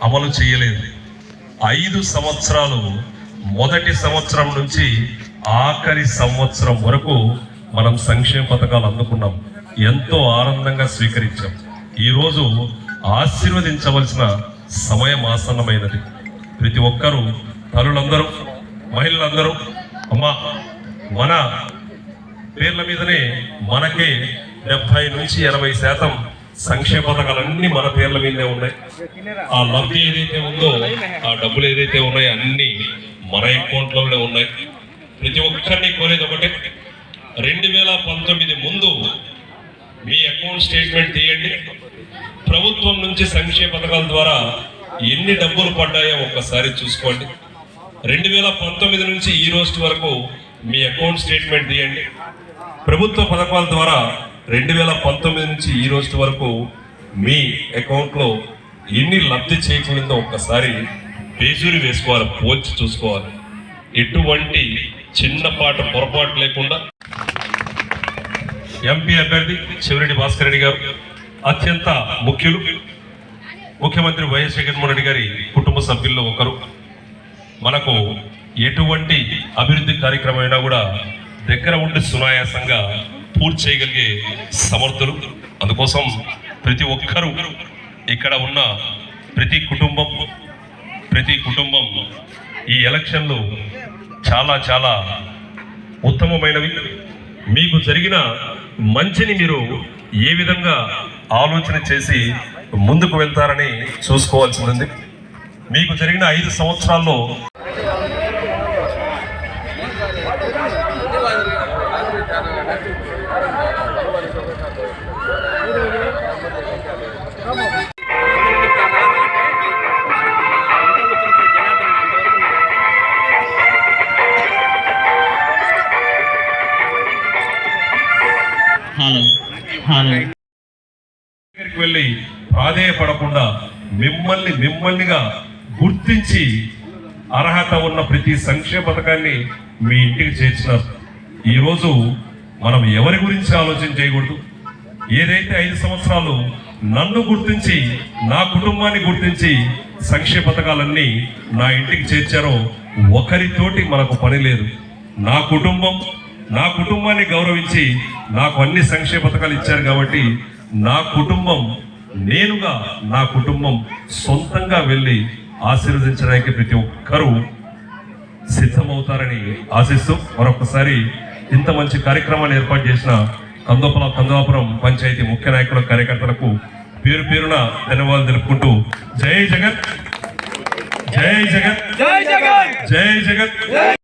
అమలు చేయలేదు. 5 సంవత్సరాలు మొదటి సంవత్సరం నుంచి ఆఖరి సంవత్సరం వరకు మనం సంక్షేమ పథకాలు అందుకున్నాం. ఎంతో ఆనందంగా స్వీకరించాం. ఈరోజు ఆశీర్వదించవలసిన సమయం ఆసన్నమైనది. ప్రతి ఒక్కరూ, తల్లులందరూ, మహిళలందరూ, అమ్మా, మన పేర్ల మీదనే మనకే 70 నుంచి 80% సంక్షేమ పథకాలన్నీ మన పేర్ల మీదనే ఉన్నాయి. ఆ లబ్ధి ఏదైతే ఉందో, ఆ డబ్బులు ఏదైతే ఉన్నాయో అన్నీ మన అకౌంట్లోనే ఉన్నాయి. ప్రతి ఒక్కరిని కోరేది ఒకటే, 2019 ముందు మీ అకౌంట్ స్టేట్మెంట్ తీయండి. ప్రభుత్వం నుంచి సంక్షేమ పథకాల ద్వారా ఎన్ని డబ్బులు పడ్డాయో ఒక్కసారి చూసుకోండి. 2019 నుంచి ఈ రోజు వరకు మీ అకౌంట్ స్టేట్మెంట్ తీయండి. ప్రభుత్వ పథకాల ద్వారా 2019 నుంచి ఈ రోజు వరకు మీ అకౌంట్లో ఎన్ని లబ్ధి చేకూరిందో ఒక్కసారి బేజూరి వేసుకోవాలి, పోల్చి చూసుకోవాలి. ఎటువంటి చిన్నపాటు పొరపాటు లేకుండా ఎంపీ అభ్యర్థి చెవిరెడ్డి భాస్కర్ రెడ్డి గారు అత్యంత ముఖ్యులు. ముఖ్యమంత్రి వైఎస్ జగన్మోహన్ రెడ్డి గారి కుటుంబ సభ్యుల్లో ఒకరు. మనకు ఎటువంటి అభివృద్ధి కార్యక్రమం అయినా కూడా దగ్గర ఉండి సునాయాసంగా పూర్తి చేయగలిగే సమర్థులు. అందుకోసం ప్రతి ఒక్కరూ, ఇక్కడ ఉన్న ప్రతి కుటుంబం ఈ ఎలక్షన్లు చాలా చాలా ఉత్తమమైనవి. మీకు జరిగిన మంచిని మీరు ఏ విధంగా ఆలోచన చేసి ముందుకు వెళ్తారని చూసుకోవాల్సింది. మీకు జరిగిన 5 సంవత్సరాల్లో దగ్గరికి వెళ్ళి ప్రాధేయపడకుండా మిమ్మల్నిగా గుర్తించి అర్హత ఉన్న ప్రతి సంక్షేమ పథకాన్ని మీ ఇంటికి చేర్చినారు. ఈరోజు మనం ఎవరి గురించి ఆలోచన చేయకూడదు. ఏదైతే 5 సంవత్సరాలు నన్ను గుర్తించి, నా కుటుంబాన్ని గుర్తించి సంక్షేమ పథకాలన్నీ నా ఇంటికి చేర్చారో ఒకరితోటి మనకు పని లేదు. నా కుటుంబాన్ని గౌరవించి నాకు అన్ని సంక్షేమ పథకాలు ఇచ్చారు కాబట్టి నా కుటుంబం సొంతంగా వెళ్ళి ఆశీర్వదించడానికి ప్రతి ఒక్కరూ సిద్ధమవుతారని ఆశిస్తూ మరొకసారి ఇంత మంచి కార్యక్రమాన్ని ఏర్పాటు చేసిన కందోపురం పంచాయతీ ముఖ్య నాయకుల, కార్యకర్తలకు పేరు పేరున ధన్యవాదాలు తెలుపుకుంటూ జై జగన్, జై జగన్, జై జగన్, జై జగన్.